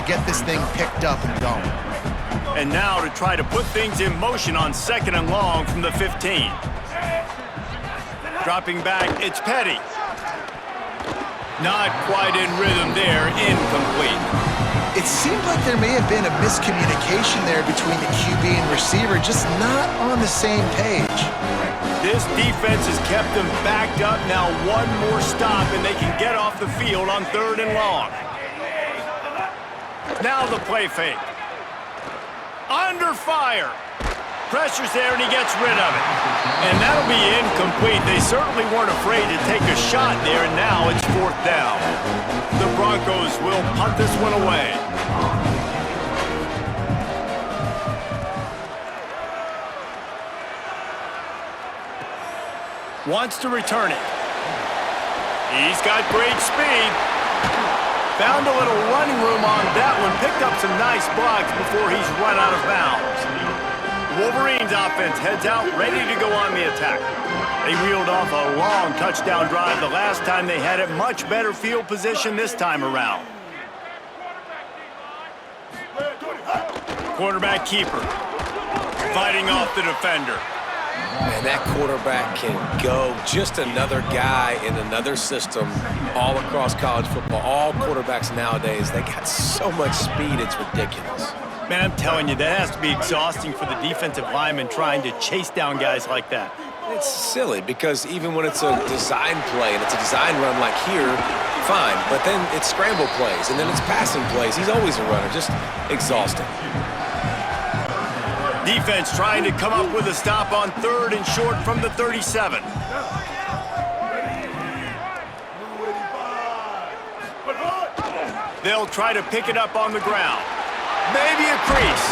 get this thing picked up and going. And now to try to put things in motion on 2nd and long from the 15. Dropping back, it's Petty. Not quite in rhythm there, incomplete. It seemed like there may have been a miscommunication there between the QB and receiver, just not on the same page. This defense has kept them backed up. Now one more stop and they can get off the field on 3rd and long. Now the play fake. Under fire. Pressure's there and he gets rid of it. And that'll be incomplete. They certainly weren't afraid to take a shot there, and now it's 4th down. The Broncos will punt this one away. Wants to return it. He's got great speed. Found a little running room on that one. Picked up some nice blocks before he's run out of bounds. Wolverines offense heads out, ready to go on the attack. They reeled off a long touchdown drive the last time they had it. Much better field position this time around. Quarterback keeper. Fighting off the defender. Man, that quarterback can go. Just another guy in another system all across college football. All quarterbacks nowadays, they got so much speed, it's ridiculous. Man, I'm telling you, that has to be exhausting for the defensive lineman trying to chase down guys like that. It's silly because even when it's a design play and it's a design run like here, fine. But then it's scramble plays and then it's passing plays. He's always a runner, just exhausting. Defense trying to come up with a stop on 3rd and short from the 37. They'll try to pick it up on the ground. Maybe a crease.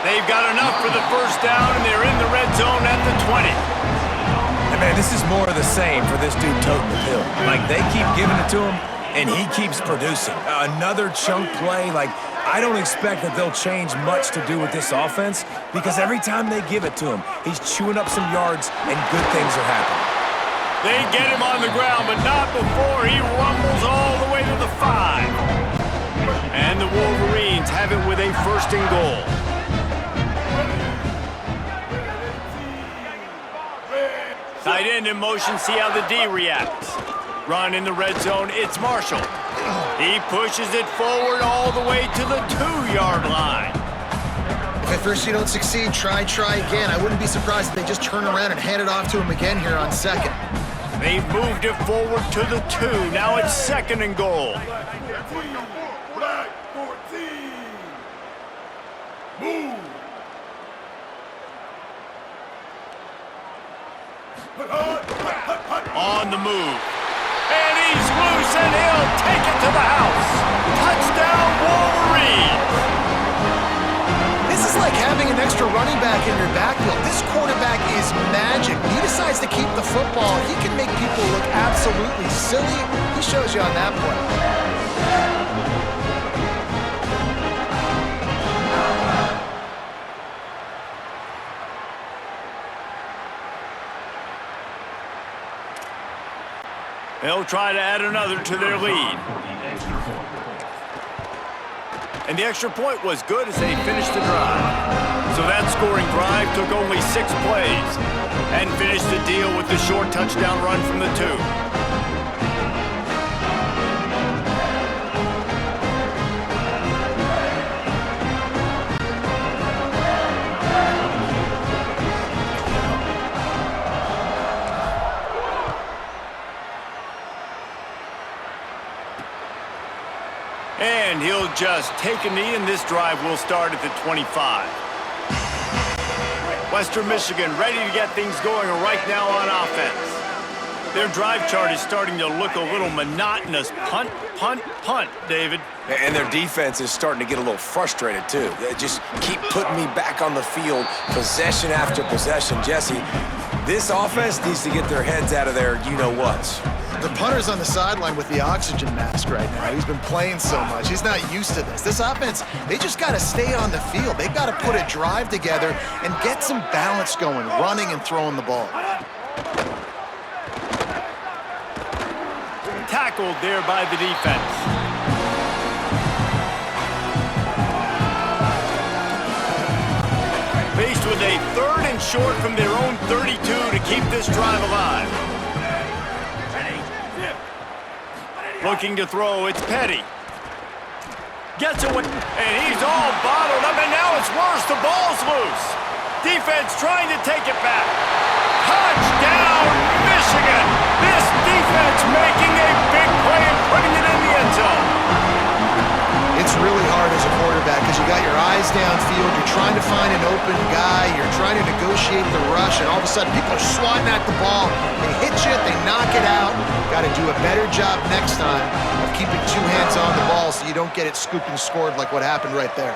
They've got enough for the 1st down, and they're in the red zone at the 20. And man, this is more of the same for this dude toting the pill. Like, they keep giving it to him, and he keeps producing. Another chunk play, like, I don't expect that they'll change much to do with this offense because every time they give it to him, he's chewing up some yards, and good things are happening. They get him on the ground, but not before he rumbles all the way to the 5. And the Wolverines have it with a 1st and goal. Tight end in motion, see how the D reacts. Run in the red zone, it's Marshall. He pushes it forward all the way to the 2-yard line. If at first you don't succeed, try again. I wouldn't be surprised if they just turn around and hand it off to him again here on 2nd. They've moved it forward to the 2. Now it's 2nd and goal. On the move. And he's loose and he'll take it to the house. Touchdown, Wolverines. This is like having an extra running back in your backfield. This quarterback is magic. When he decides to keep the football, he can make people look absolutely silly. He shows you on that play. They'll try to add another to their lead. And the extra point was good as they finished the drive. So that scoring drive took only 6 plays and finished the deal with the short touchdown run from the 2. And he'll just take a knee, and this drive will start at the 25. Western Michigan ready to get things going right now on offense. Their drive chart is starting to look a little monotonous. Punt, punt, punt, David. And their defense is starting to get a little frustrated, too. They just keep putting me back on the field, possession after possession. Jesse, this offense needs to get their heads out of their you-know-whats. The punter's on the sideline with the oxygen mask right now. He's been playing so much. He's not used to this. This offense, they just got to stay on the field. They've got to put a drive together and get some balance going, running and throwing the ball. Tackled there by the defense. short from their own 32 to keep this drive alive. Looking to throw, it's Petty. Gets away, and he's all bottled up, and now it's worse. The ball's loose. Defense trying to take it back. Touchdown, Michigan! This defense making a big play and putting it in the end zone. It's really hard as a quarterback because you got your eyes downfield, you're trying to find an open guy, you're trying to negotiate the rush, and all of a sudden people are swatting at the ball. They hit you, they knock it out. Got to do a better job next time of keeping two hands on the ball so you don't get it scooped and scored like what happened right there.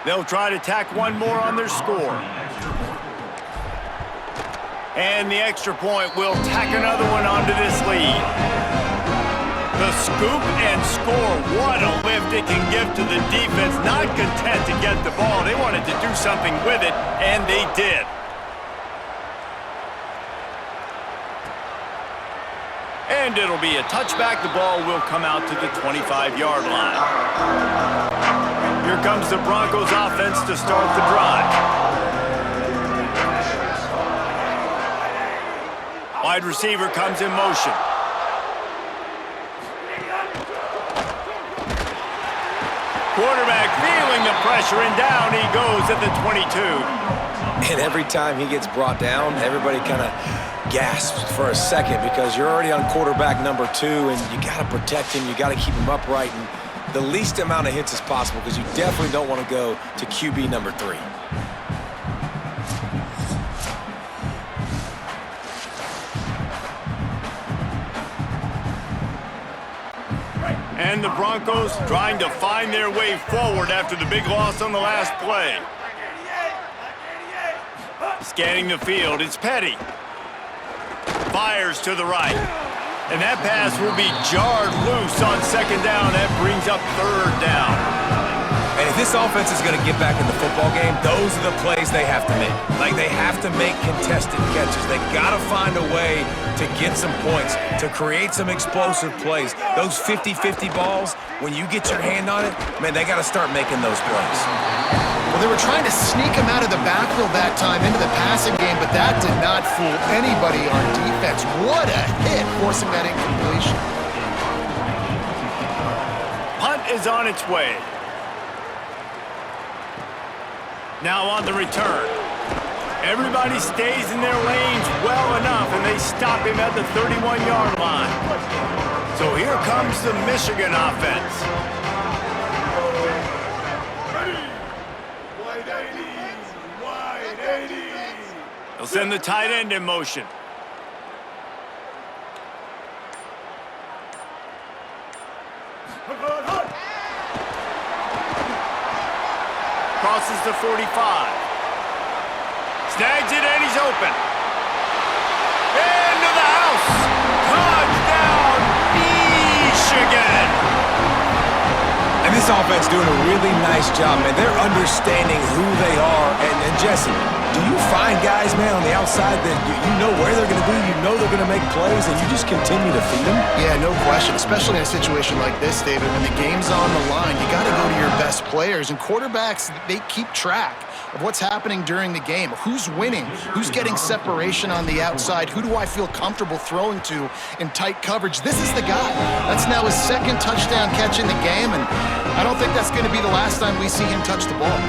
They'll try to tack one more on their score. And the extra point will tack another one onto this lead. The scoop and score. What a lift it can give to the defense. Not content to get the ball. They wanted to do something with it, and they did. And it'll be a touchback. The ball will come out to the 25-yard line. Here comes the Broncos offense to start the drive. Wide receiver comes in motion. Quarterback feeling the pressure, and down he goes at the 22. And every time he gets brought down, everybody kind of gasps for a second because you're already on quarterback number 2, and you got to protect him. You got to keep him upright and the least amount of hits as possible because you definitely don't want to go to QB number 3. And the Broncos trying to find their way forward after the big loss on the last play. Scanning the field, it's Petty. Fires to the right. And that pass will be jarred loose on second down. That brings up third down. And if this offense is going to get back in the football game, those are the plays they have to make. Like, they have to make contested catches. They got to find a way to get some points, to create some explosive plays. Those 50-50 balls, when you get your hand on it, man, they got to start making those plays. Well, they were trying to sneak him out of the backfield that time into the passing game, but that did not fool anybody on defense. What a hit, forcing that incompletion. Punt is on its way. Now on the return. Everybody stays in their lanes well enough, and they stop him at the 31-yard line. So here comes the Michigan offense. They'll send the tight end in motion. Crosses the 45. Snags it, and he's open. Into the house. Touchdown, Michigan. And this offense doing a really nice job, man. They're understanding who they are. And Jesse, do you find guys, man, on the outside that you know where they're going to be, you know they're going to make plays, and you just continue to feed them? Yeah, no question, especially in a situation like this, David. When the game's on the line, you got to go to your best players. And quarterbacks, they keep track of what's happening during the game. Who's winning? Who's getting separation on the outside? Who do I feel comfortable throwing to in tight coverage? This is the guy. That's now his second touchdown catch in the game, and I don't think that's going to be the last time we see him touch the ball.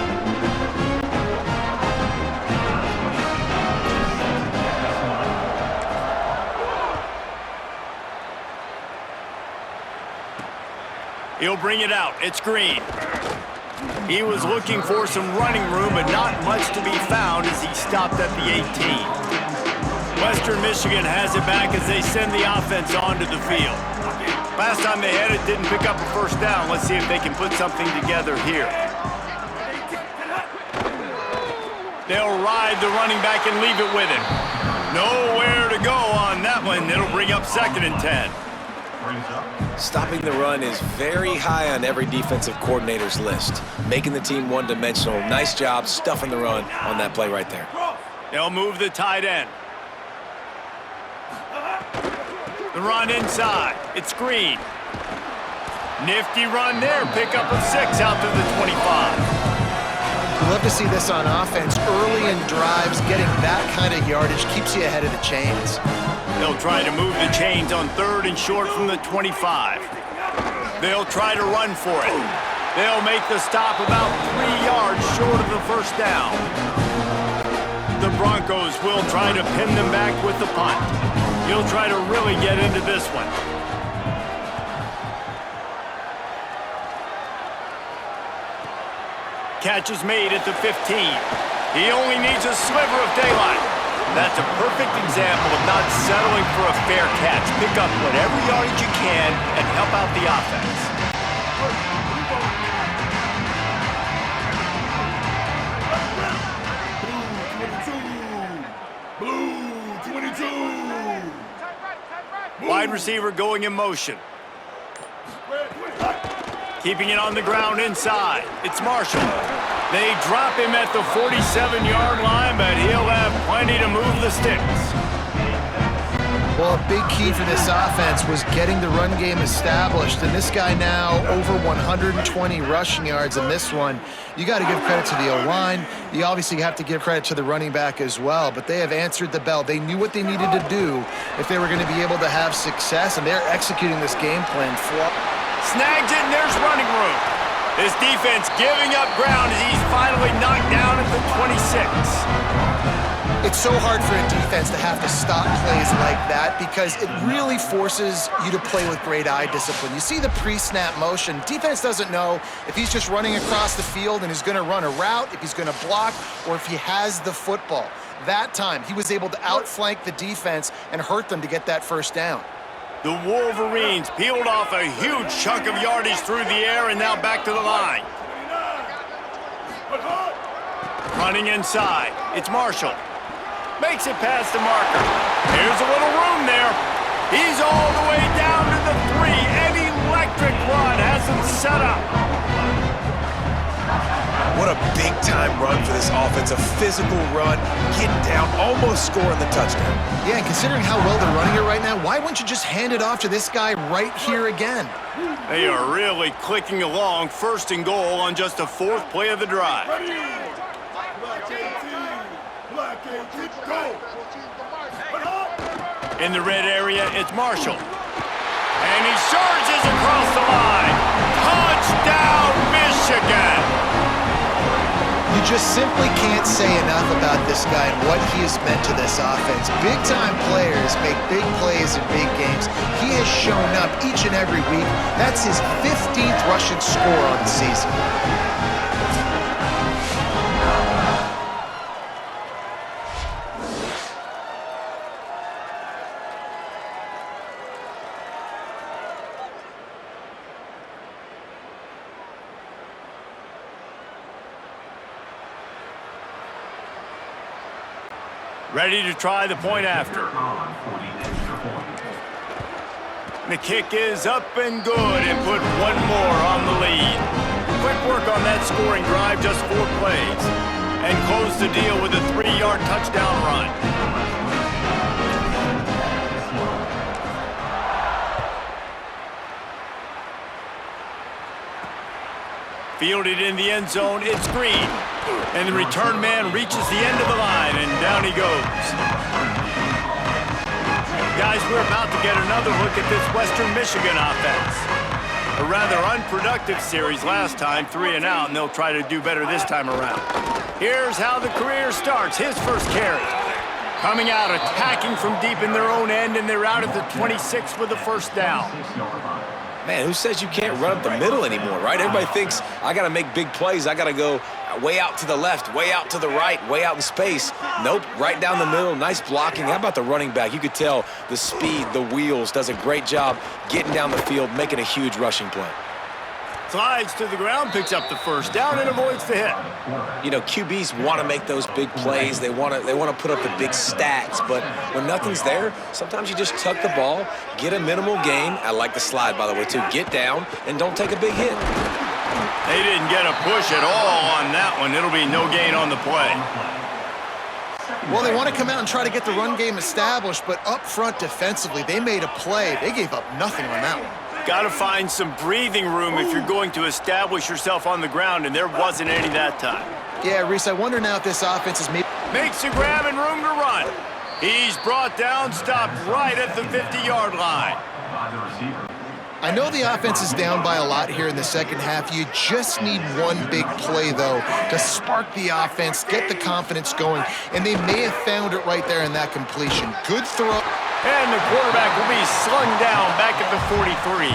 He'll bring it out. It's Green. He was looking for some running room, but not much to be found as he stopped at the 18. Western Michigan has it back as they send the offense onto the field. Last time they had it, didn't pick up a first down. Let's see if they can put something together here. They'll ride the running back and leave it with him. Nowhere to go on that one. It'll bring up 2nd and 10. Stopping the run is very high on every defensive coordinator's list. Making the team one-dimensional. Nice job stuffing the run on that play right there. They'll move the tight end. The run inside. It's Green. Nifty run there. Pickup of 6 out to the 25. We love to see this on offense. Early in drives, getting that kind of yardage keeps you ahead of the chains. They'll try to move the chains on 3rd and short from the 25. They'll try to run for it. They'll make the stop about 3 yards short of the first down. The Broncos will try to pin them back with the punt. He'll try to really get into this one. Catch is made at the 15. He only needs a sliver of daylight. That's a perfect example of not settling for a fair catch. Pick up whatever yardage you can and help out the offense. Blue 22. Wide receiver going in motion. Keeping it on the ground inside. It's Marshall. They drop him at the 47-yard line, but he'll have plenty to move the sticks. Well, a big key for this offense was getting the run game established, and this guy now over 120 rushing yards in this one. You got to give credit to the O-line. You obviously have to give credit to the running back as well, but they have answered the bell. They knew what they needed to do if they were going to be able to have success, and they're executing this game plan. Snags it, and there's running room. This defense giving up ground as he's finally knocked down at the 26. It's so hard for a defense to have to stop plays like that because it really forces you to play with great eye discipline. You see the pre-snap motion. Defense doesn't know if he's just running across the field and he's going to run a route, if he's going to block, or if he has the football. That time, he was able to outflank the defense and hurt them to get that first down. The Wolverines peeled off a huge chunk of yardage through the air and now back to the line. Running inside, it's Marshall. Makes it past the marker. Here's a little room there. He's all the way down to the 3. An electric run has him set up. What a big-time run for this offense. A physical run, getting down, almost scoring the touchdown. Yeah, and considering how well they're running it right now, why wouldn't you just hand it off to this guy right here again? They are really clicking along, 1st and goal on just the 4th play of the drive. In the red area, it's Marshall. And he charges across the line. Touchdown, Michigan! You just simply can't say enough about this guy and what he has meant to this offense. Big-time players make big plays in big games. He has shown up each and every week. That's his 15th rushing score on the season. Ready to try the point after. The kick is up and good and put one more on the lead. Quick work on that scoring drive, just 4 plays. And close the deal with a 3-yard touchdown run. Fielded in the end zone, it's Green. And the return man reaches the end of the line, and down he goes. Guys, we're about to get another look at this Western Michigan offense. A rather unproductive series last time, 3 and out, and they'll try to do better this time around. Here's how the career starts. His first carry. Coming out, attacking from deep in their own end, and they're out at the 26 with the first down. Man, who says you can't run up the middle anymore, right? Everybody thinks, I got to make big plays. I got to go way out to the left, way out to the right, way out in space. Nope, right down the middle, nice blocking. How about the running back? You could tell the speed, the wheels, does a great job getting down the field, making a huge rushing play. Slides to the ground, picks up the first down, and avoids the hit. You know, QBs want to make those big plays. They want to put up the big stats, but when nothing's there, sometimes you just tuck the ball, get a minimal gain. I like the slide, by the way, too. Get down and don't take a big hit. They didn't get a push at all on that one. It'll be no gain on the play. Well, they want to come out and try to get the run game established, but up front defensively, they made a play. They gave up nothing on that one. Got to find some breathing room if you're going to establish yourself on the ground, and there wasn't any that time. Yeah, Reese, I wonder now if this offense is maybe... Makes a grab and room to run. He's brought down, stopped right at the 50-yard line. I know the offense is down by a lot here in the second half. You just need one big play, though, to spark the offense, get the confidence going, and they may have found it right there in that completion. Good throw. And the quarterback will be slung down back at the 43.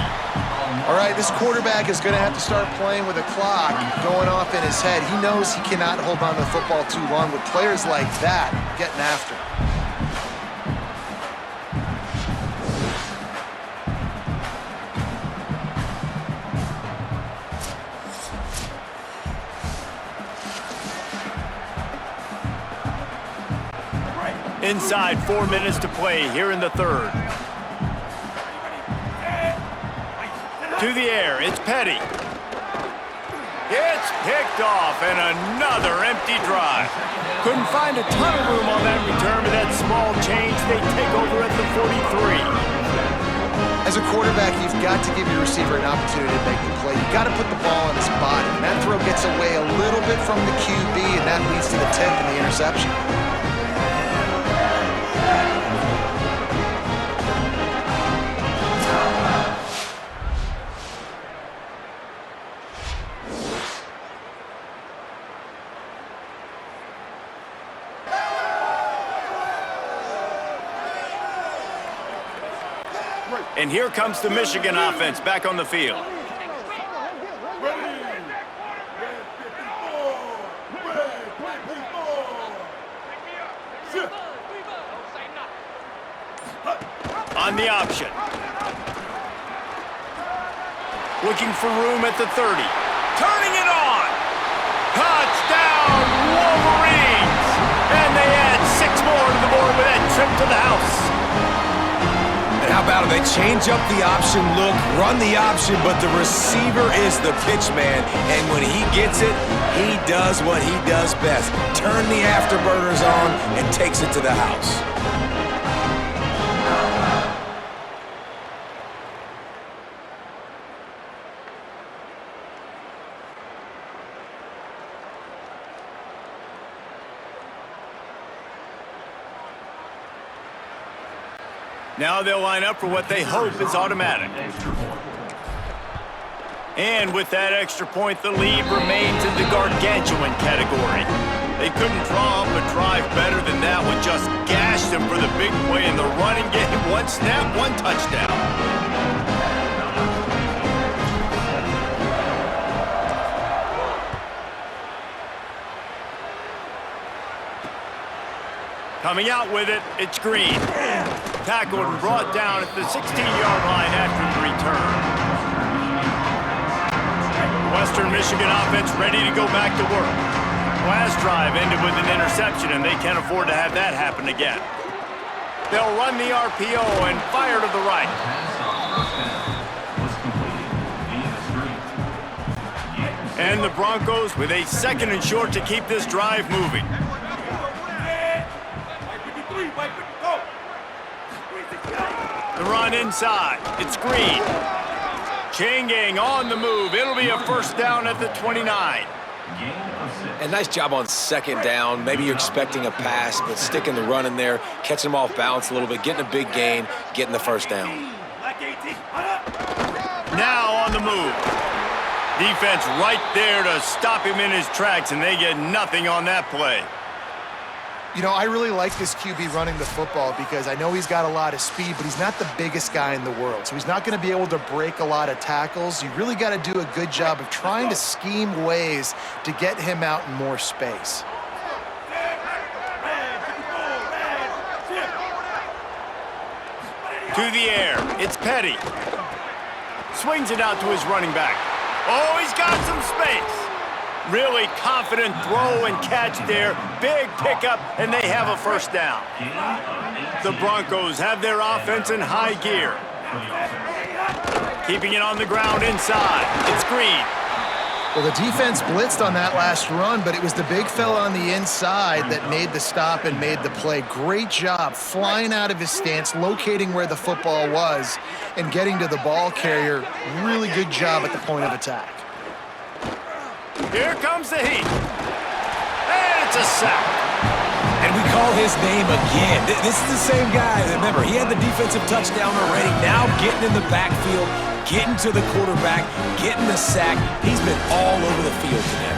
All right, this quarterback is going to have to start playing with a clock going off in his head. He knows he cannot hold on to the football too long with players like that getting after him. Inside 4 minutes to play here in the third. To the air, it's Petty. It's picked off, and another empty drive. Couldn't find a ton of room on that return, but that small change, they take over at the 43. As a quarterback, you've got to give your receiver an opportunity to make the play. You've got to put the ball in his body. And that throw gets away a little bit from the QB, and that leads to the tip and the interception. And here comes the Michigan offense back on the field. On the option. Looking for room at the 30. Turning it on. Touchdown, Wolverines! And they add 6 more to the board with that trip to the house. How about it? They change up the option look, run the option, but the receiver is the pitch man. And when he gets it, he does what he does best. Turn the afterburners on and takes it to the house. Now they'll line up for what they hope is automatic. And with that extra point, the lead remains in the gargantuan category. They couldn't draw up a drive better than that one, just gashed them for the big play in the running game. One snap, one touchdown. Coming out with it, it's Green. Tackled and brought down at the 16-yard line after the return. Western Michigan offense ready to go back to work. Last drive ended with an interception, and they can't afford to have that happen again. They'll run the RPO and fire to the right. And the Broncos with a 2nd and short to keep this drive moving. The run inside. It's Green. Changing on the move. It'll be a first down at the 29. And nice job on 2nd down. Maybe you're expecting a pass, but sticking the run in there, catching them off balance a little bit, getting a big gain, getting the first down. Now on the move. Defense right there to stop him in his tracks, and they get nothing on that play. You know, I really like this QB running the football because I know he's got a lot of speed, but he's not the biggest guy in the world. So he's not going to be able to break a lot of tackles. You really got to do a good job of trying to scheme ways to get him out in more space. To the air, it's Petty. Swings it out to his running back. Oh, he's got some space. Really confident throw and catch there. Big pickup, and they have a first down. The Broncos have their offense in high gear. Keeping it on the ground inside. It's Green. Well, the defense blitzed on that last run, but it was the big fella on the inside that made the stop and made the play. Great job flying out of his stance, locating where the football was, and getting to the ball carrier. Really good job at the point of attack. Here comes the heat. And it's a sack. And we call his name again. This is the same guy. Remember, he had the defensive touchdown already. Now getting in the backfield, getting to the quarterback, getting the sack. He's been all over the field today.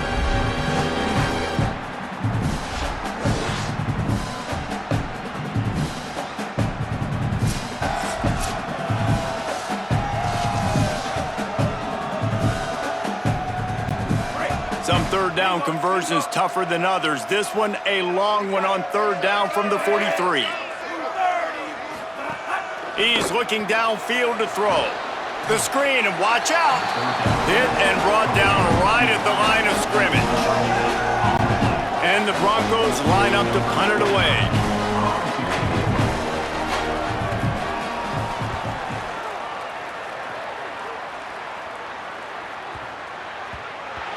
Some third down conversions tougher than others. This one a long one on third down from the 43. He's looking downfield to throw. The screen, and watch out. Hit and brought down right at the line of scrimmage. And the Broncos line up to punt it away.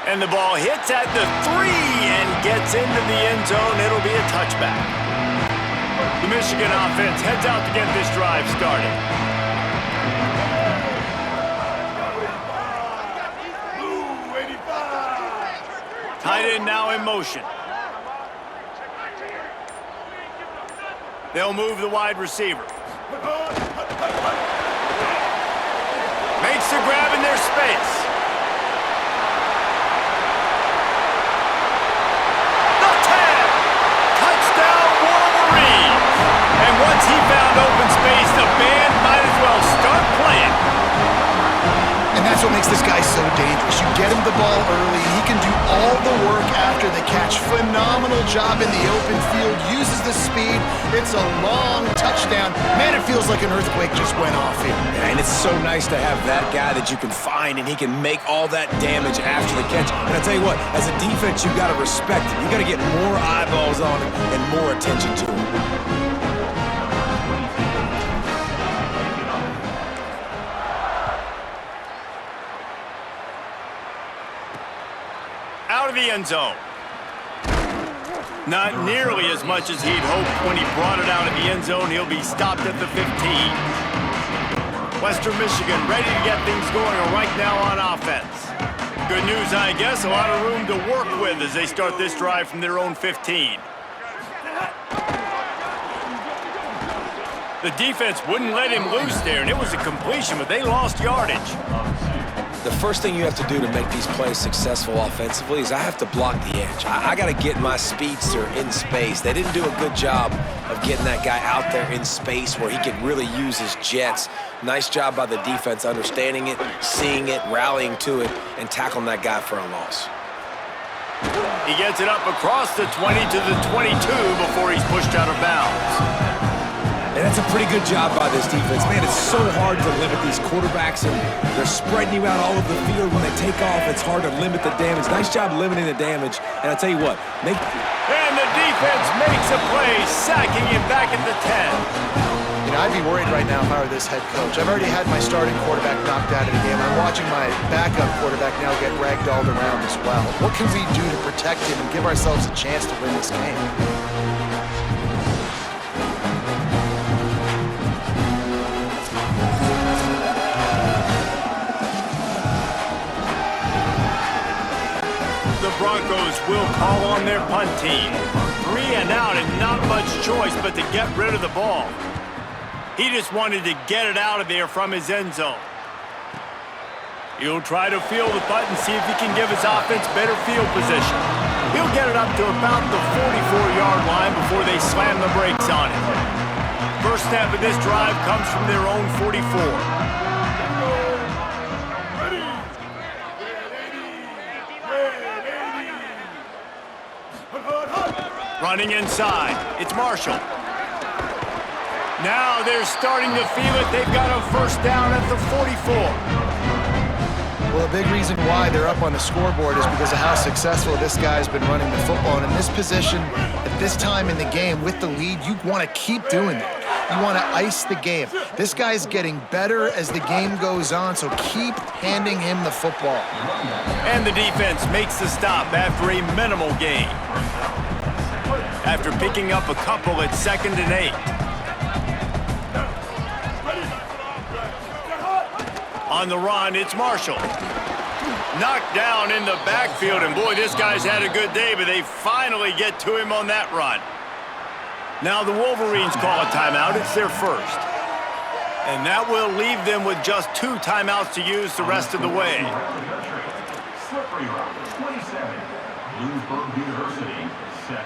And the ball hits at the 3 and gets into the end zone. It'll be a touchback. The Michigan offense heads out to get this drive started. Tight end now in motion. They'll move the wide receiver. Makes the grab in their space. Once he found open space, the band might as well start playing. And that's what makes this guy so dangerous. You get him the ball early, and he can do all the work after the catch. Phenomenal job in the open field, uses the speed. It's a long touchdown. Man, it feels like an earthquake just went off here. And it's so nice to have that guy that you can find, and he can make all that damage after the catch. And I tell you what, as a defense, you've got to respect him. You've got to get more eyeballs on him and more attention to him. Out of the end zone. Not nearly as much as he'd hoped when he brought it out of the end zone. He'll be stopped at the 15. Western Michigan ready to get things going right now on offense. Good news, I guess, a lot of room to work with as they start this drive from their own 15. The defense wouldn't let him loose there, and it was a completion, but they lost yardage. The first thing you have to do to make these plays successful offensively is I have to block the edge. I got to get my speedster in space. They didn't do a good job of getting that guy out there in space where he could really use his jets. Nice job by the defense understanding it, seeing it, rallying to it, and tackling that guy for a loss. He gets it up across the 20 to the 22 before he's pushed out of bounds. And that's a pretty good job by this defense. Man, it's so hard to limit these quarterbacks, and they're spreading you out all over the field. When they take off, it's hard to limit the damage. Nice job limiting the damage. And I tell you what, and the defense makes a play, sacking him back at the 10. You know, I'd be worried right now if I were this head coach. I've already had my starting quarterback knocked out of the game. I'm watching my backup quarterback now get ragdolled around as well. What can we do to protect him and give ourselves a chance to win this game? The Broncos will call on their punt team. 3 and out and not much choice but to get rid of the ball. He just wanted to get it out of there from his end zone. He'll try to field the punt and see if he can give his offense better field position. He'll get it up to about the 44-yard line before they slam the brakes on it. First snap of this drive comes from their own 44. Running inside, it's Marshall. Now they're starting to feel it. They've got a first down at the 44. Well, a big reason why they're up on the scoreboard is because of how successful this guy's been running the football. And in this position, at this time in the game, with the lead, you want to keep doing that. You want to ice the game. This guy's getting better as the game goes on, so keep handing him the football. And the defense makes the stop after a minimal gain. After picking up a couple at 2nd and 8. On the run, it's Marshall. Knocked down in the backfield, and boy, this guy's had a good day, but they finally get to him on that run. Now the Wolverines call a timeout. It's their first. And that will leave them with just 2 timeouts to use the rest of the way. Slippery route, 27. Bloomsburg University, 7.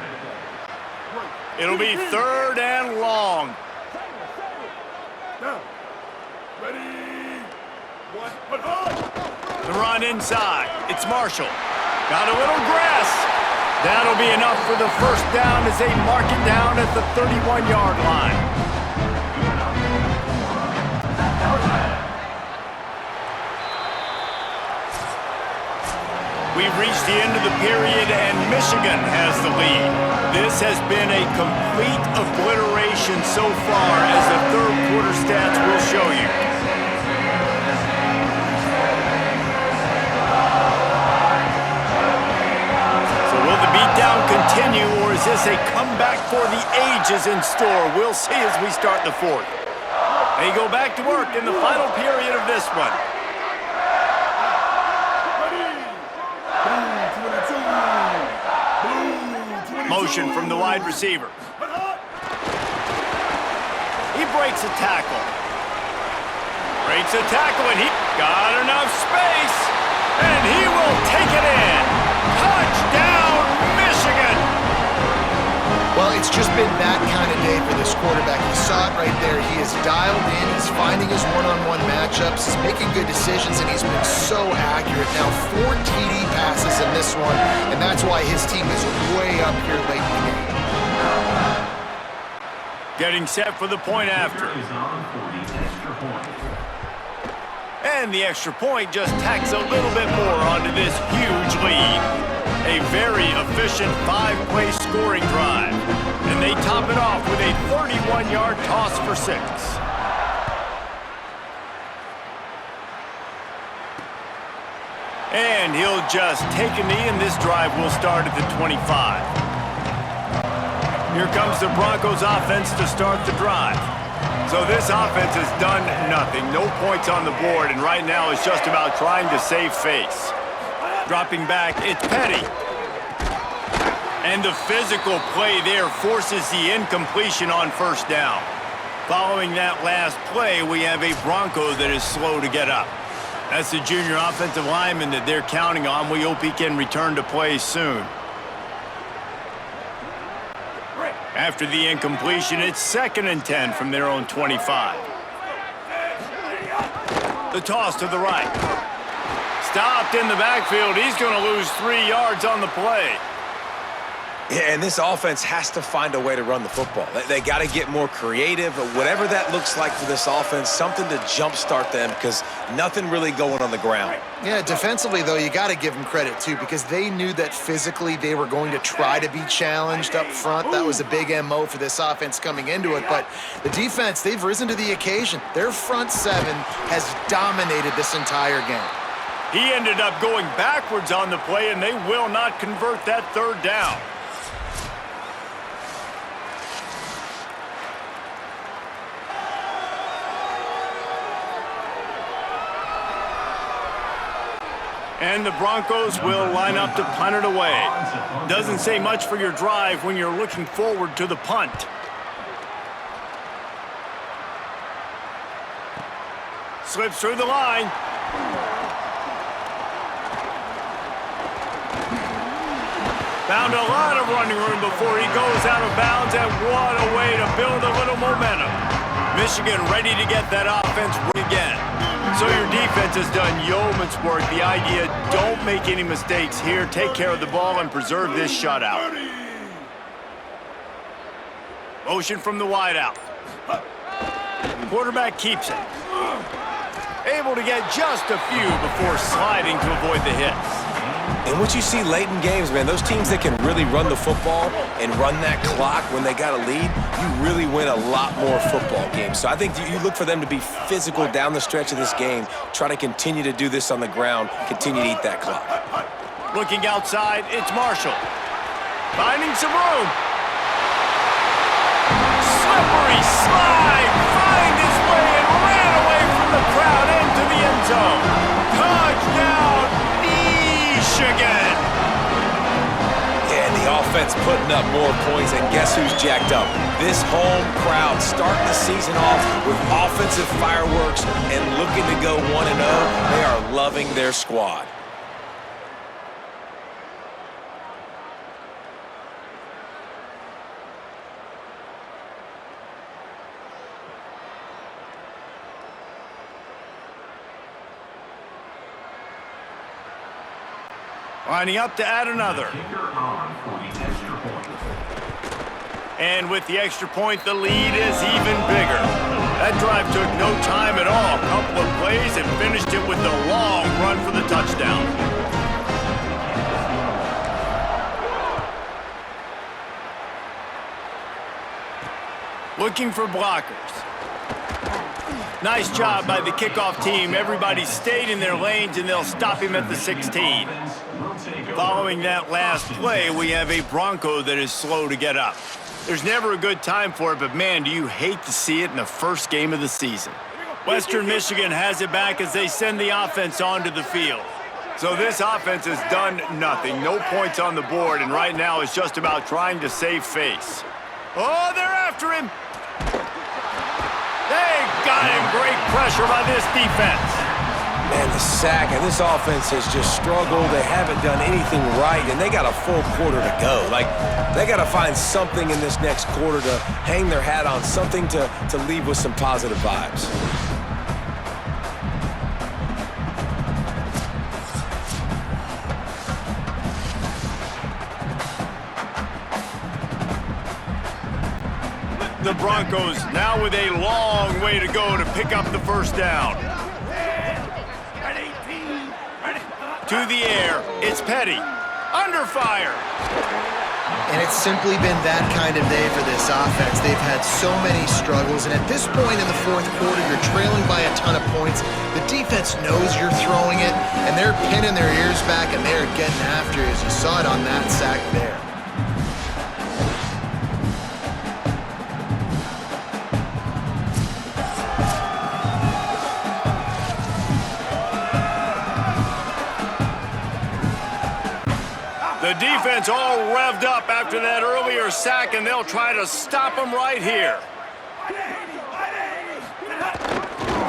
It'll be 3rd and long. Now, ready, one, The run inside. It's Marshall. Got a little grass. That'll be enough for the first down as they mark it down at the 31-yard line. We've reached the end of the period, and Michigan has the lead. This has been a complete obliteration so far, as the third quarter stats will show you. So will the beatdown continue, or is this a comeback for the ages in store? We'll see as we start the fourth. They go back to work in the final period of this one. Motion from the wide receiver. He breaks a tackle. And he got enough space. And he will take it in. Touchdown, Michigan! Well, it's just been that kind of day for this quarterback. You saw it right there. He is dialed in. He's finding his one-on-one matchups. He's making good decisions, and he's been so accurate. Now, 4 TD passes in this one, and that's why his team is way up here late in the game. Getting set for the point after. And the extra point just tacks a little bit more onto this huge lead. A very efficient 5-play scoring drive. And they top it off with a 31-yard toss for 6. And he'll just take a knee, and this drive will start at the 25. Here comes the Broncos offense to start the drive. So this offense has done nothing. No points on the board, and right now it's just about trying to save face. Dropping back, it's Petty. And the physical play there forces the incompletion on first down. Following that last play, we have a Bronco that is slow to get up. That's the junior offensive lineman that they're counting on. We hope he can return to play soon. After the incompletion, it's 2nd and 10 from their own 25. The toss to the right. Stopped in the backfield. He's going to lose 3 yards on the play. Yeah, and this offense has to find a way to run the football. They got to get more creative, whatever that looks like for this offense, something to jumpstart them, because nothing really going on the ground. Yeah, defensively, though, you got to give them credit, too, because they knew that physically they were going to try to be challenged up front. That was a big MO for this offense coming into it. But the defense, they've risen to the occasion. Their front 7 has dominated this entire game. He ended up going backwards on the play, and they will not convert that 3rd down. And the Broncos will line up to punt it away. Doesn't say much for your drive when you're looking forward to the punt. Slips through the line. Found a lot of running room before he goes out of bounds, and what a way to build a little momentum. Michigan ready to get that offense again. So your defense has done yeoman's work. The idea, don't make any mistakes here. Take care of the ball and preserve this shutout. Motion from the wideout. Quarterback keeps it. Able to get just a few before sliding to avoid the hits. And what you see late in games, man, those teams that can really run the football and run that clock when they got a lead, you really win a lot more football games. So I think you look for them to be physical down the stretch of this game, try to continue to do this on the ground, continue to eat that clock. Looking outside, it's Marshall. Finding some room. Slippery slide. Find his way and ran away from the crowd into the end zone. Touchdown, Michigan. Yeah, and the offense putting up more points, and guess who's jacked up? This home crowd starting the season off with offensive fireworks and looking to go 1-0. They are loving their squad. Lining up to add another. Kicker on for the extra point. And with the extra point, the lead is even bigger. That drive took no time at all. A couple of plays and finished it with a long run for the touchdown. Looking for blockers. Nice job by the kickoff team. Everybody stayed in their lanes, and they'll stop him at the 16. Following that last play, we have a Bronco that is slow to get up. There's never a good time for it, but man, do you hate to see it in the first game of the season. Western Michigan has it back as they send the offense onto the field. So this offense has done nothing. No points on the board, and right now it's just about trying to save face. Oh, they're after him. They got him. Great pressure by this defense. Man, the sack, and this offense has just struggled. They haven't done anything right, and they got a full quarter to go. Like, they got to find something in this next quarter to hang their hat on, something to leave with some positive vibes. The Broncos now with a long way to go to pick up the first down. To the air, it's Petty. Under fire. And it's simply been that kind of day for this offense. They've had so many struggles, and at this point in the fourth quarter, you're trailing by a ton of points. The defense knows you're throwing it, and they're pinning their ears back, and they're getting after you, as you saw it on that sack there. The defense all revved up after that earlier sack, and they'll try to stop them right here.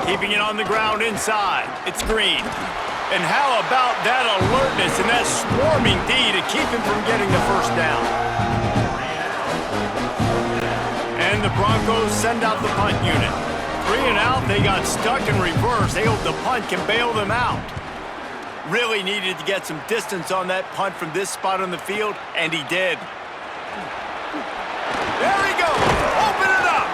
Keeping it on the ground inside. It's Green. And how about that alertness and that swarming D to keep him from getting the first down? And the Broncos send out the punt unit. 3 and out, they got stuck in reverse. They hope the punt can bail them out. Really needed to get some distance on that punt from this spot on the field, and he did. There he goes! Open it up!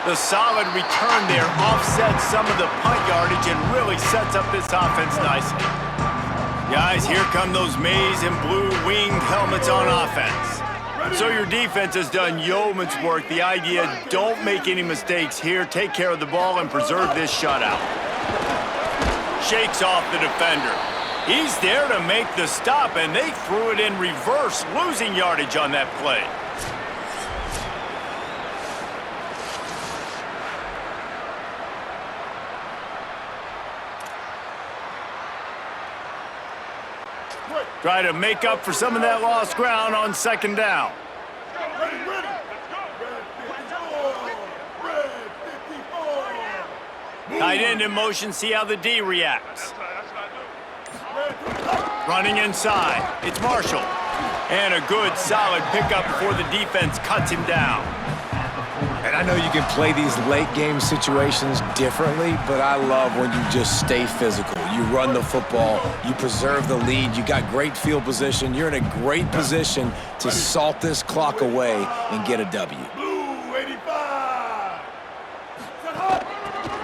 The solid return there offsets some of the punt yardage and really sets up this offense nicely. Guys, here come those maize and blue winged helmets on offense. So your defense has done yeoman's work. The idea, don't make any mistakes here. Take care of the ball and preserve this shutout. Shakes off the defender. He's there to make the stop, and they threw it in reverse, losing yardage on that play. Try to make up for some of that lost ground on second down. Tight end in motion, see how the D reacts. Running inside, it's Marshall. And a good, solid pickup before the defense cuts him down. And I know you can play these late game situations differently, but I love when you just stay physical. You run the football, you preserve the lead, you got great field position, you're in a great position to salt this clock away and get a W. Blue 85.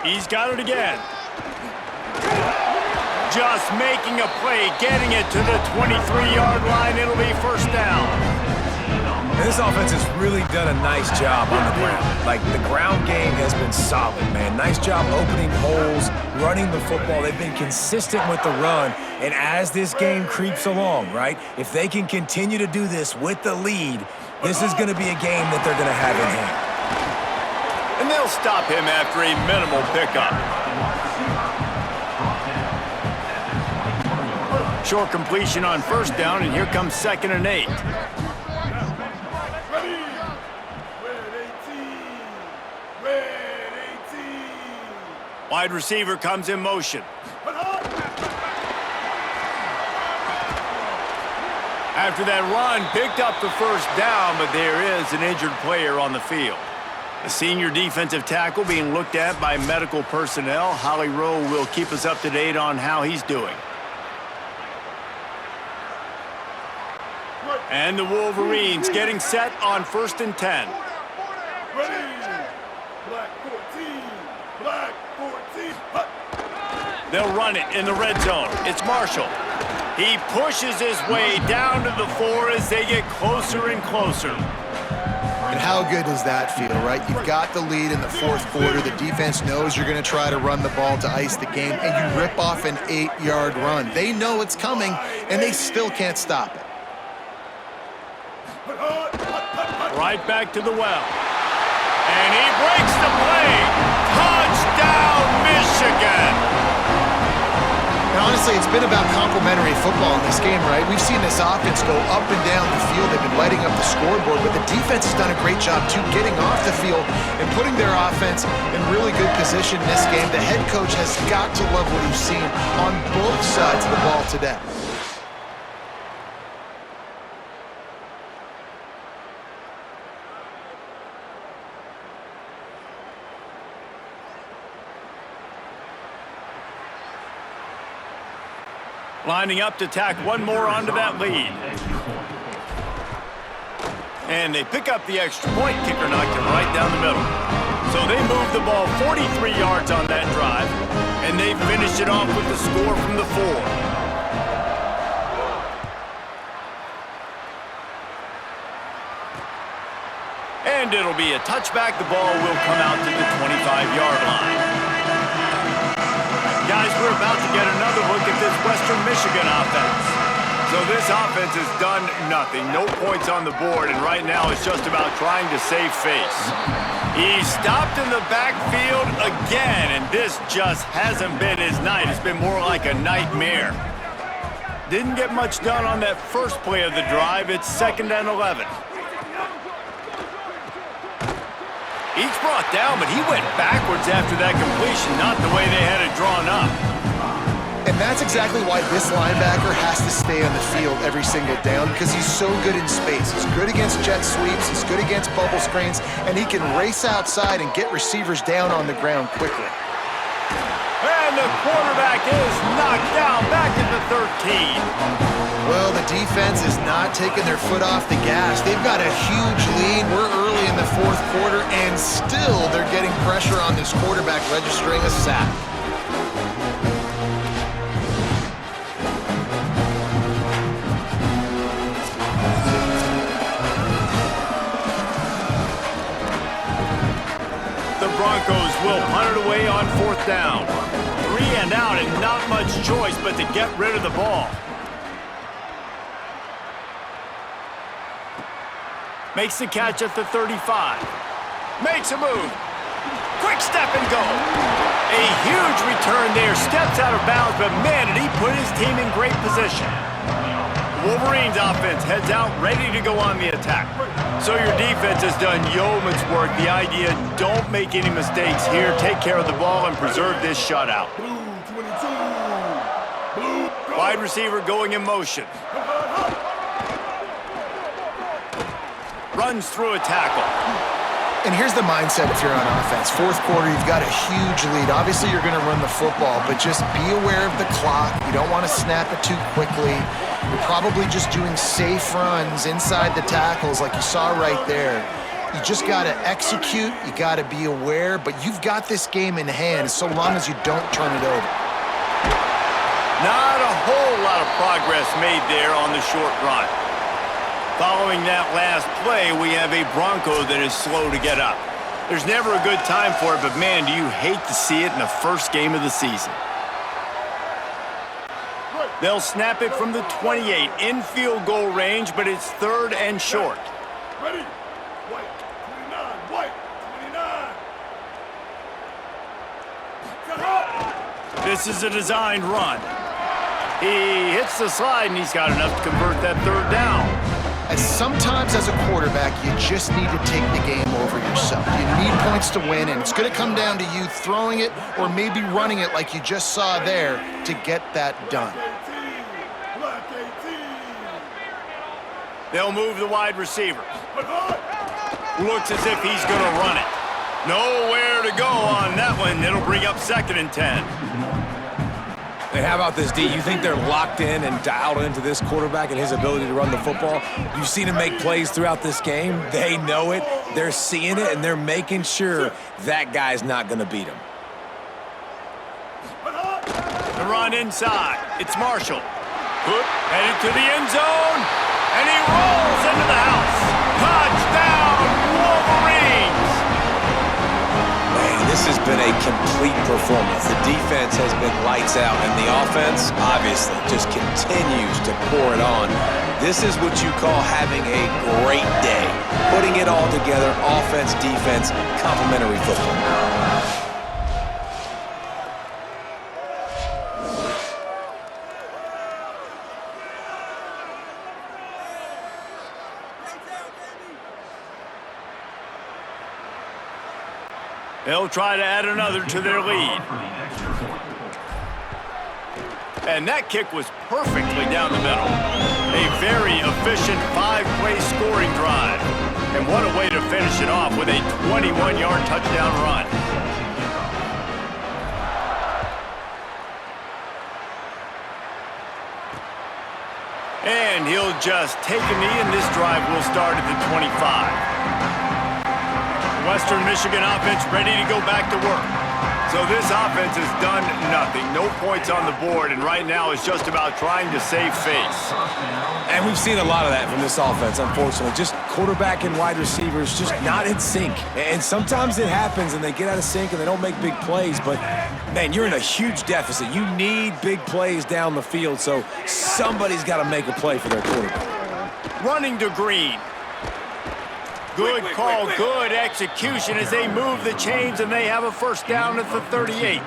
He's got it again. Just making a play, getting it to the 23-yard line. It'll be first down. And This offense has really done a nice job on the ground. Like, the ground game has been solid, man. Nice job opening holes, running the football. They've been consistent with the run. And as this game creeps along, right, if they can continue to do this with the lead, this is going to be a game that they're going to have in hand. And they'll stop him after a minimal pickup. Short completion on first down, and here comes 2nd and 8. Wide receiver comes in motion. After that run, picked up the first down, but there is an injured player on the field. The senior defensive tackle being looked at by medical personnel. Holly Rowe will keep us up to date on how he's doing. And the Wolverines getting set on 1st and 10. Ready. Black 14. Black 14. They'll run it in the red zone. It's Marshall. He pushes his way down to the 4 as they get closer and closer. And how good does that feel, right? You've got the lead in the 4th quarter. The defense knows you're going to try to run the ball to ice the game, and you rip off an 8-yard run. They know it's coming, and they still can't stop it. Right back to the well. And he breaks the play. Touchdown, Michigan! And honestly, it's been about complementary football in this game, right? We've seen this offense go up and down the field. They've been lighting up the scoreboard, but the defense has done a great job, too, getting off the field and putting their offense in really good position in this game. The head coach has got to love what he's seen on both sides of the ball today. Lining up to tack one more onto that lead. And they pick up the extra point. Kicker knocked him right down the middle. So they move the ball 43 yards on that drive, and they finish it off with the score from the 4. And it'll be a touchback. The ball will come out to the 25-yard line. Guys, we're about to get another look at this Western Michigan offense. So this offense has done nothing. No points on the board, and right now it's just about trying to save face. He's stopped in the backfield again, and this just hasn't been his night. It's been more like a nightmare. Didn't get much done on that first play of the drive. It's 2nd and 11. Each brought down, but he went backwards after that completion, not the way they had it drawn up. And that's exactly why this linebacker has to stay on the field every single down, because he's so good in space. He's good against jet sweeps, he's good against bubble screens, and he can race outside and get receivers down on the ground quickly. And the quarterback is knocked down back at the 13. Well, the defense is not taking their foot off the gas. They've got a huge lead. We're early in the 4th quarter, and still they're getting pressure on this quarterback, registering a sack. The Broncos will punt it away on 4th down. 3 and out, and not much choice but to get rid of the ball. Makes the catch at the 35. Makes a move. Quick step and go. A huge return there. Steps out of bounds, but man, did he put his team in great position. The Wolverines offense heads out, ready to go on the attack. So your defense has done yeoman's work. The idea, don't make any mistakes here. Take care of the ball and preserve this shutout. Blue 22. Blue. Wide receiver going in motion. Runs through a tackle. And here's the mindset if you're on offense. 4th quarter, you've got a huge lead. Obviously, you're going to run the football, but just be aware of the clock. You don't want to snap it too quickly. You're probably just doing safe runs inside the tackles like you saw right there. You just got to execute. You got to be aware, but you've got this game in hand so long as you don't turn it over. Not a whole lot of progress made there on the short run. Following that last play, we have a Bronco that is slow to get up. There's never a good time for it, but man, do you hate to see it in the first game of the season. They'll snap it from the 28 in field goal range, but it's 3rd and short. Ready? White, 29. White, 29. Cut up. This is a designed run. He hits the slide, and he's got enough to convert that 3rd down. And sometimes as a quarterback, you just need to take the game over yourself. You need points to win, and it's going to come down to you throwing it or maybe running it like you just saw there to get that done. Black 18. They'll move the wide receiver. Looks as if he's going to run it. Nowhere to go on that one. It'll bring up 2nd and 10. And how about this, D? You think they're locked in and dialed into this quarterback and his ability to run the football? You've seen him make plays throughout this game. They know it. They're seeing it, and they're making sure that guy's not going to beat him. The run inside. It's Marshall. Headed to the end zone, and he rolls into the house. Touchdown, Wolverines! Man, this has been a complete performance. The defense has been lights out, and the offense, obviously, just continues to pour it on. This is what you call having a great day. Putting it all together, offense, defense, complementary football. They'll try to add another to their lead. And that kick was perfectly down the middle. A very efficient 5-play scoring drive. And what a way to finish it off with a 21-yard touchdown run. And he'll just take a knee, and this drive will start at the 25. Western Michigan offense ready to go back to work. So this offense has done nothing. No points on the board, and right now it's just about trying to save face. And we've seen a lot of that from this offense, unfortunately. Just quarterback and wide receivers just not in sync. And sometimes it happens, and they get out of sync, and they don't make big plays. But, man, you're in a huge deficit. You need big plays down the field, so somebody's got to make a play for their quarterback. Running to Green. Good call, good execution as they move the chains, and they have a 1st down at the 38.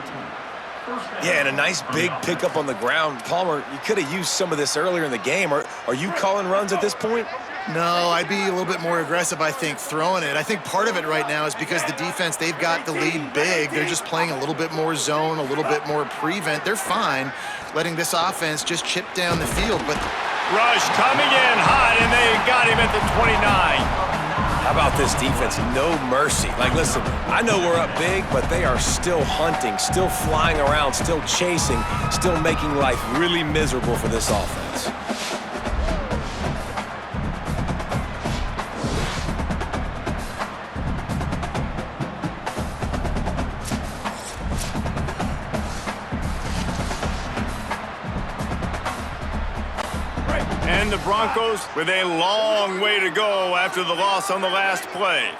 Yeah, and a nice big pickup on the ground. Palmer, you could have used some of this earlier in the game. Are you calling runs at this point? No, I'd be a little bit more aggressive, I think, throwing it. I think part of it right now is because the defense, they've got the lead big. They're just playing a little bit more zone, a little bit more prevent. They're fine letting this offense just chip down the field. But Rush coming in hot, and they got him at the 29. How about this defense? No mercy. Like, listen, I know we're up big, but they are still hunting, still flying around, still chasing, still making life really miserable for this offense. And the Broncos with a long way to go after the loss on the last play.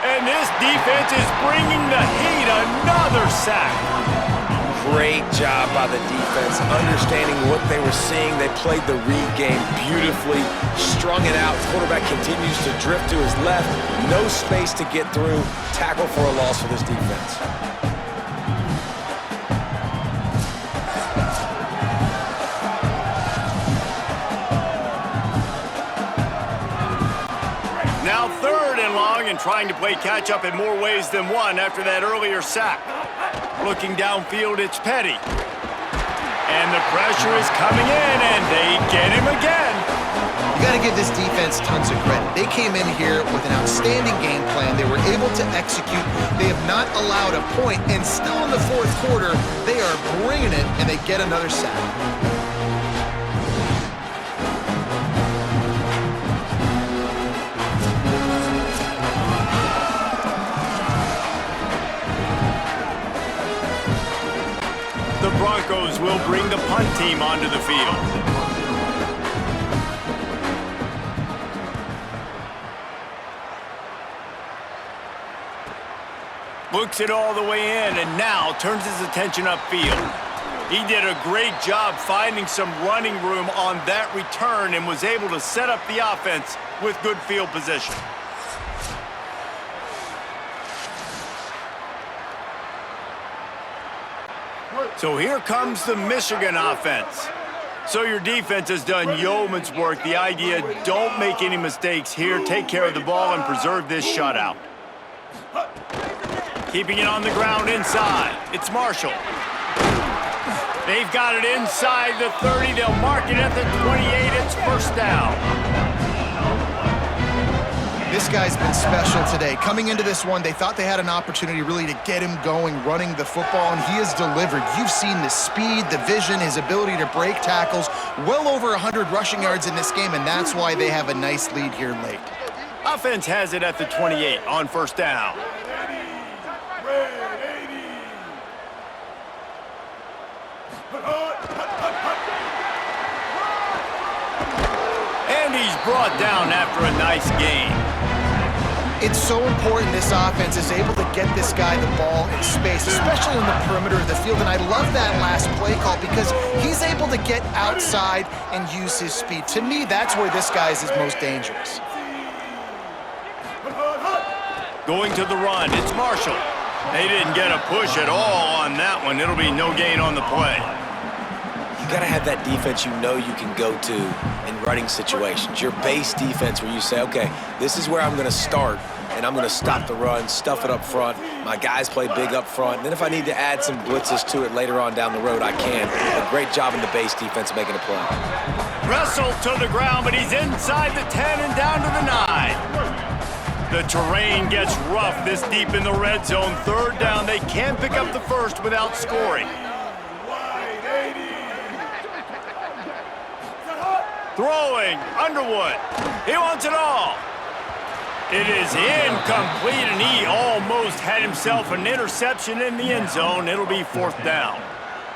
And this defense is bringing the heat. Another sack. Great job by the defense, understanding what they were seeing. They played the read game beautifully, strung it out. Quarterback continues to drift to his left. No space to get through. Tackle for a loss for this defense. Now 3rd and long, and trying to play catch-up in more ways than one after that earlier sack. Looking downfield, it's Petty. And the pressure is coming in, and they get him again. you got to give this defense tons of credit. They came in here with an outstanding game plan. They were able to execute. They have not allowed a point, and still in the 4th quarter, they are bringing it, and they get another sack. The Broncos will bring the punt team onto the field. Looks it all the way in and now turns his attention upfield. He did a great job finding some running room on that return and was able to set up the offense with good field position. So here comes the Michigan offense. So your defense has done yeoman's work. The idea, don't make any mistakes here. Take care of the ball and preserve this shutout. Keeping it on the ground inside. It's Marshall. They've got it inside the 30. They'll mark it at the 28. It's first down. This guy's been special today. Coming into this one, they thought they had an opportunity really to get him going, running the football, and he has delivered. You've seen the speed, the vision, his ability to break tackles. Well over 100 rushing yards in this game, and that's why they have a nice lead here late. Offense has it at the 28 on first down. And he's brought down after a nice gain. It's so important this offense is able to get this guy the ball in space, especially in the perimeter of the field. And I love that last play call because he's able to get outside and use his speed. To me, that's where this guy is his most dangerous. Going to the run, it's Marshall. They didn't get a push at all on that one. It'll be no gain on the play. You got to have that defense you know you can go to in running situations. Your base defense where you say, okay, this is where I'm going to start, and I'm going to stop the run, stuff it up front. My guys play big up front. And then if I need to add some blitzes to it later on down the road, I can. A great job in the base defense making a play. Wrestled to the ground, but he's inside the 10 and down to the 9. The terrain gets rough this deep in the red zone. Third down, they can pick up the first without scoring. Throwing, Underwood. He wants it all. It is incomplete, and he almost had himself an interception in the end zone. It'll be fourth down.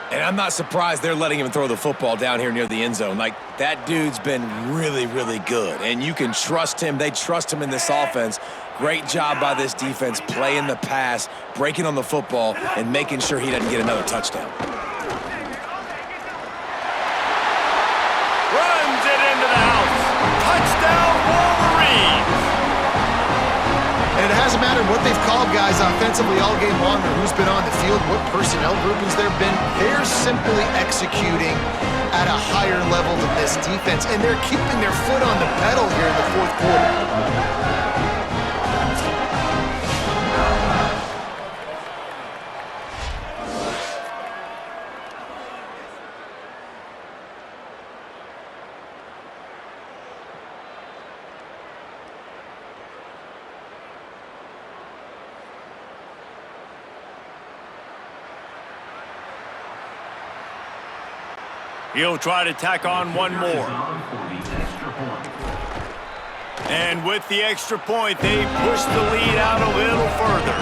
And I'm not surprised they're letting him throw the football down here near the end zone. Like, that dude's been really, really good. And you can trust him. They trust him in this offense. Great job by this defense playing the pass, breaking on the football, and making sure he doesn't get another touchdown. Runs it into the house. Touchdown, Wolverines. And it hasn't mattered what they've called guys offensively all game long or who's been on the field, what personnel groupings there have been. They're simply executing at a higher level than this defense, and they're keeping their foot on the pedal here in the fourth quarter. He'll try to tack on one more. And with the extra point, they push the lead out a little further.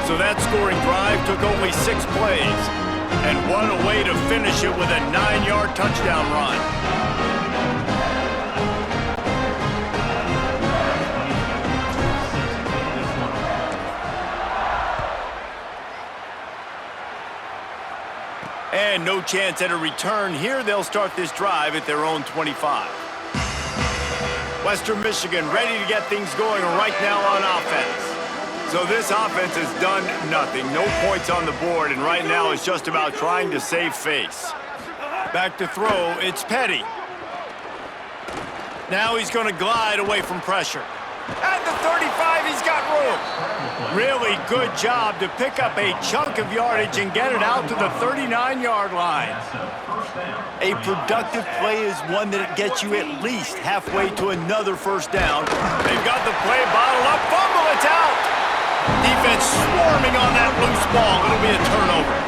So that scoring drive took only 6 plays. And what a way to finish it with a 9-yard touchdown run. And no chance at a return here. They'll start this drive at their own 25. Western Michigan ready to get things going right now on offense. So this offense has done nothing. No points on the board, and right now it's just about trying to save face. Back to throw, it's Petty. Now he's going to glide away from pressure. At the 35, he's got room. Really good job to pick up a chunk of yardage and get it out to the 39-yard line. A productive play is one that gets you at least halfway to another first down. They've got the play bottled up. Fumble, it's out. Defense swarming on that loose ball. It'll be a turnover.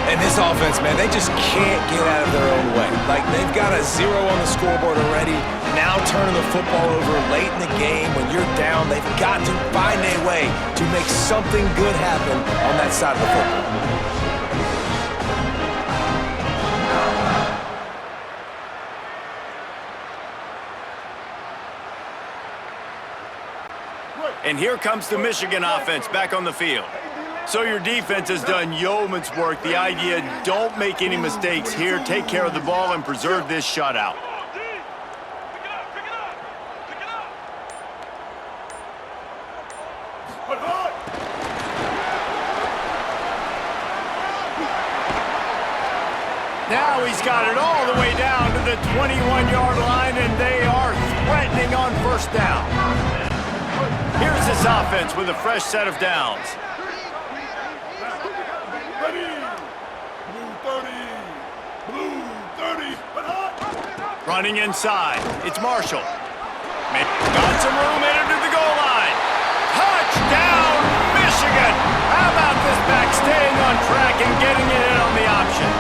And this offense, man, they just can't get out of their own way. Like, they've got a 0 on the scoreboard already. Now turning the football over late in the game when you're down. They've got to find a way to make something good happen on that side of the football. And here comes the Michigan offense back on the field. So your defense has done yeoman's work. The idea, don't make any mistakes here. Take care of the ball and preserve this shutout. Now he's got it all the way down to the 21-yard line, and they are threatening on first down. Here's this offense with a fresh set of downs. Ready. Blue 30. Running inside. It's Marshall. Got some room headed to the goal line. Touchdown, Michigan! How about this back staying on track and getting it in on the option?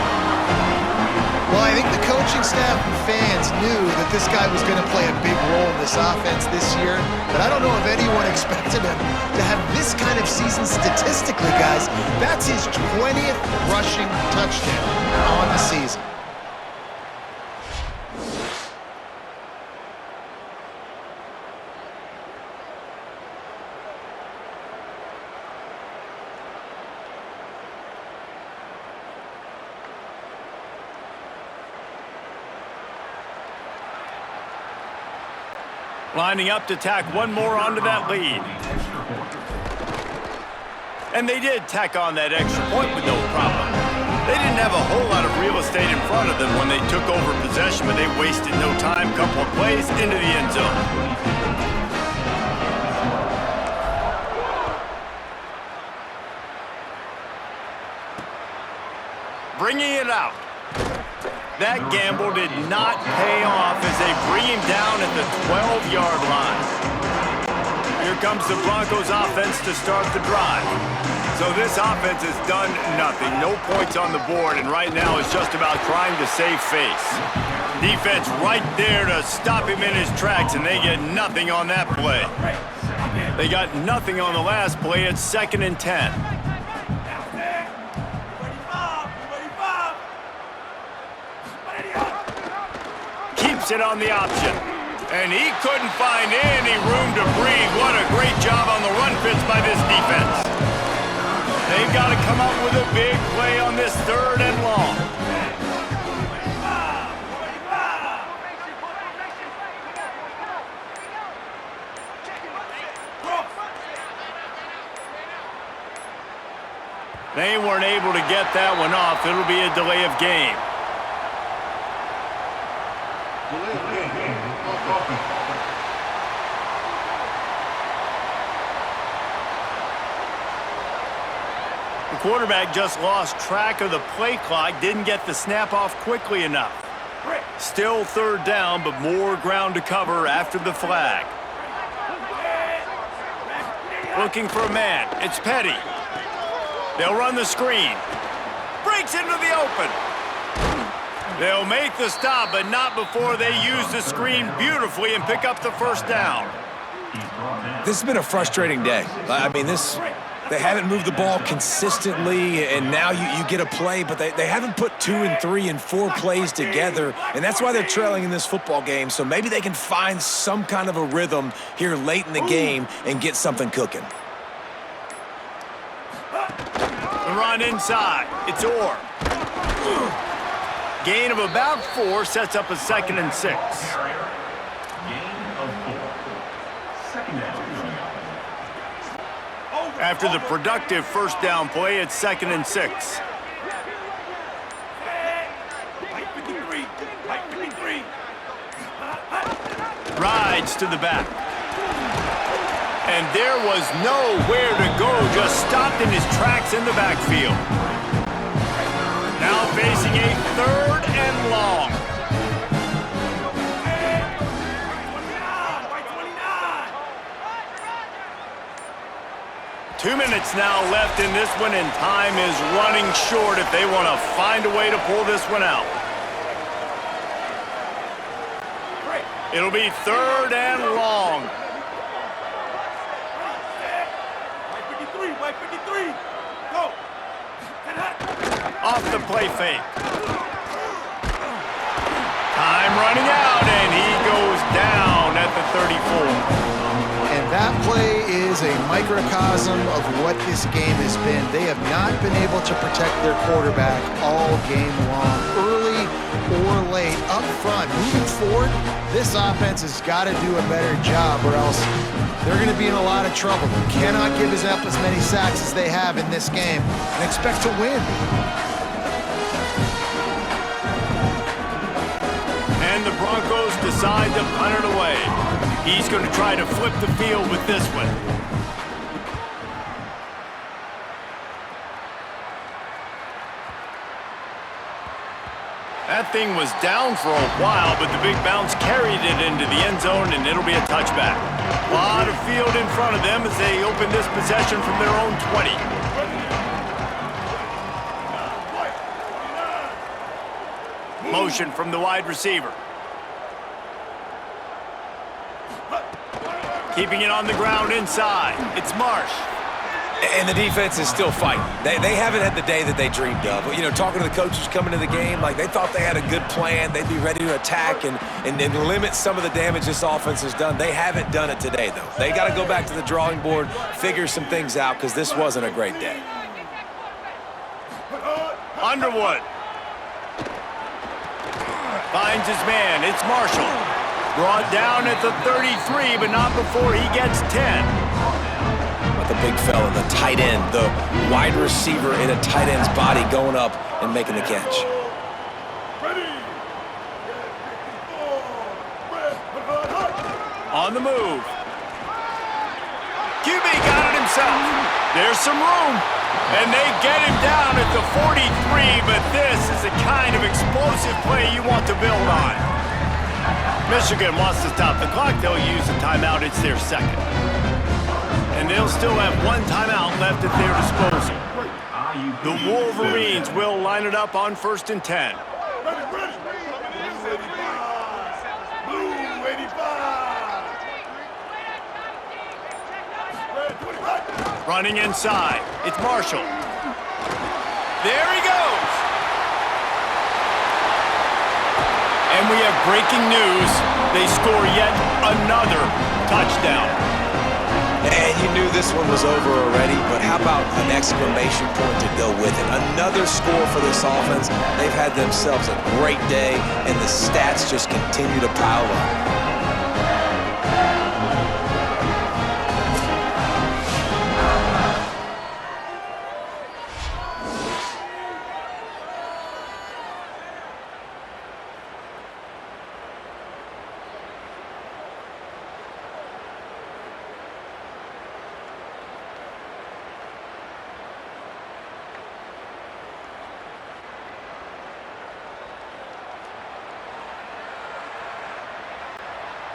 Well, I think the coaching staff and fans knew that this guy was going to play a big role in this offense this year, but I don't know if anyone expected him to have this kind of season statistically, guys. That's his 20th rushing touchdown on the season. Lining up to tack one more onto that lead. And they did tack on that extra point with no problem. They didn't have a whole lot of real estate in front of them when they took over possession, but they wasted no time. Couple of plays into the end zone. Bringing it out. That gamble did not pay off as they bring him down at the 12-yard line. Here comes the Broncos offense to start the drive. So this offense has done nothing. No points on the board, and right now it's just about trying to save face. Defense right there to stop him in his tracks, and they get nothing on that play. They got nothing on the last play. It's 2nd and 10. It on the option, and he couldn't find any room to breathe. What a great job on the run fits by this defense. They've got to come up with a big play on this 3rd and long. They weren't able to get that one off. It'll be a delay of game. The quarterback just lost track of the play clock, didn't get the snap off quickly enough. Still 3rd down, but more ground to cover after the flag. Looking for a man. It's Petty. They'll run the screen. Breaks into the open. They'll make the stop, but not before they use the screen beautifully and pick up the first down. This has been a frustrating day. I mean, they haven't moved the ball consistently, and now you get a play, but they haven't put 2 and 3 and 4 plays together, and that's why they're trailing in this football game. So maybe they can find some kind of a rhythm here late in the game and get something cooking. The run inside. It's Orr. Gain of about 4 sets up a 2nd and 6. After the productive first down play, it's 2nd and 6. Rides to the back. And there was nowhere to go, just stopped in his tracks in the backfield. Now facing a 3rd and long. Two minutes now left in this one, and time is running short if they want to find a way to pull this one out. It'll be 3rd and long. White 53. Go. Off the play fake. Time running out, and he goes down at the 34. And that play is a microcosm of what this game has been. They have not been able to protect their quarterback all game long, early or late, up front. Moving forward, this offense has got to do a better job or else they're going to be in a lot of trouble. They cannot give up as many sacks as they have in this game and expect to win. And the Broncos decide to punt it away. He's going to try to flip the field with this one. That thing was down for a while, but the big bounce carried it into the end zone, and it'll be a touchback. A lot of field in front of them as they open this possession from their own 20. Motion from the wide receiver. Keeping it on the ground inside. It's Marsh. And the defense is still fighting. They haven't had the day that they dreamed of. You know, talking to the coaches coming to the game, like they thought they had a good plan. They'd be ready to attack and limit some of the damage this offense has done. They haven't done it today, though. They got to go back to the drawing board, figure some things out, because this wasn't a great day. Underwood. Finds his man. It's Marshall. Brought down at the 33, but not before he gets 10. The big fella, the tight end, the wide receiver in a tight end's body going up and making the catch. On the move. QB got it himself. There's some room. And they get him down at the 43, but this is the kind of explosive play you want to build on. Michigan wants to stop the clock. They'll use a timeout. It's their second. And they'll still have one timeout left at their disposal. The Wolverines will line it up on 1st and 10. Blue 85. Running inside. It's Marshall. There he goes. And we have breaking news. They score yet another touchdown. And you knew this one was over already, but how about an exclamation point to go with it? Another score for this offense. They've had themselves a great day, and the stats just continue to pile up.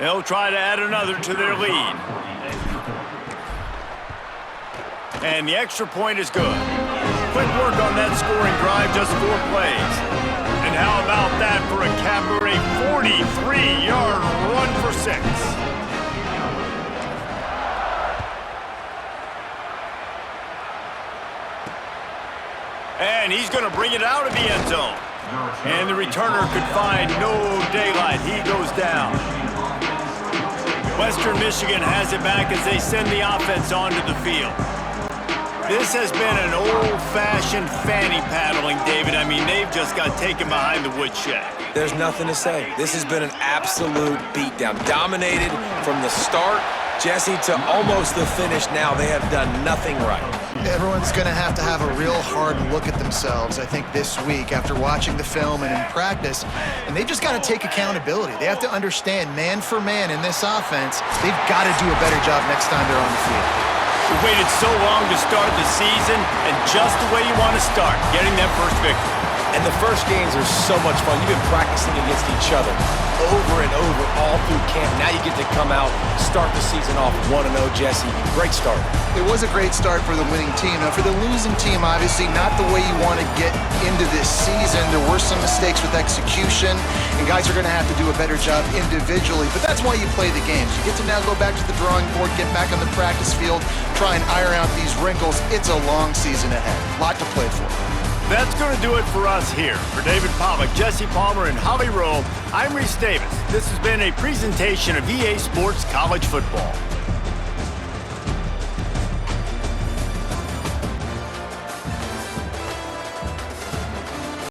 They'll try to add another to their lead. And the extra point is good. Quick work on that scoring drive, just 4 plays. And how about that for a Cabaret 43-yard run for 6? And he's going to bring it out of the end zone. And the returner could find no daylight. He goes down. Western Michigan has it back as they send the offense onto the field. This has been an old-fashioned fanny paddling, David. I mean, they've just got taken behind the woodshed. There's nothing to say. This has been an absolute beatdown. Dominated from the start, Jesse, to almost the finish now. They have done nothing right. Everyone's going to have a real hard look at themselves, I think, this week after watching the film and in practice. And they just got to take accountability. They have to understand, man for man in this offense, they've got to do a better job next time they're on the field. We waited so long to start the season, and just the way you want to start, getting that first victory. And the first games are so much fun. You've been practicing against each other over and over all through camp. Now you get to come out, start the season off 1-0, Jesse. Great start. It was a great start for the winning team. Now, for the losing team, obviously not the way you want to get into this season. There were some mistakes with execution, and guys are going to have to do a better job individually. But that's why you play the games. You get to now go back to the drawing board, get back on the practice field, try and iron out these wrinkles. It's a long season ahead. A lot to play for. That's going to do it for us here. For David Pollack, Jesse Palmer, and Holly Rowe, I'm Reese Davis. This has been a presentation of EA Sports College Football.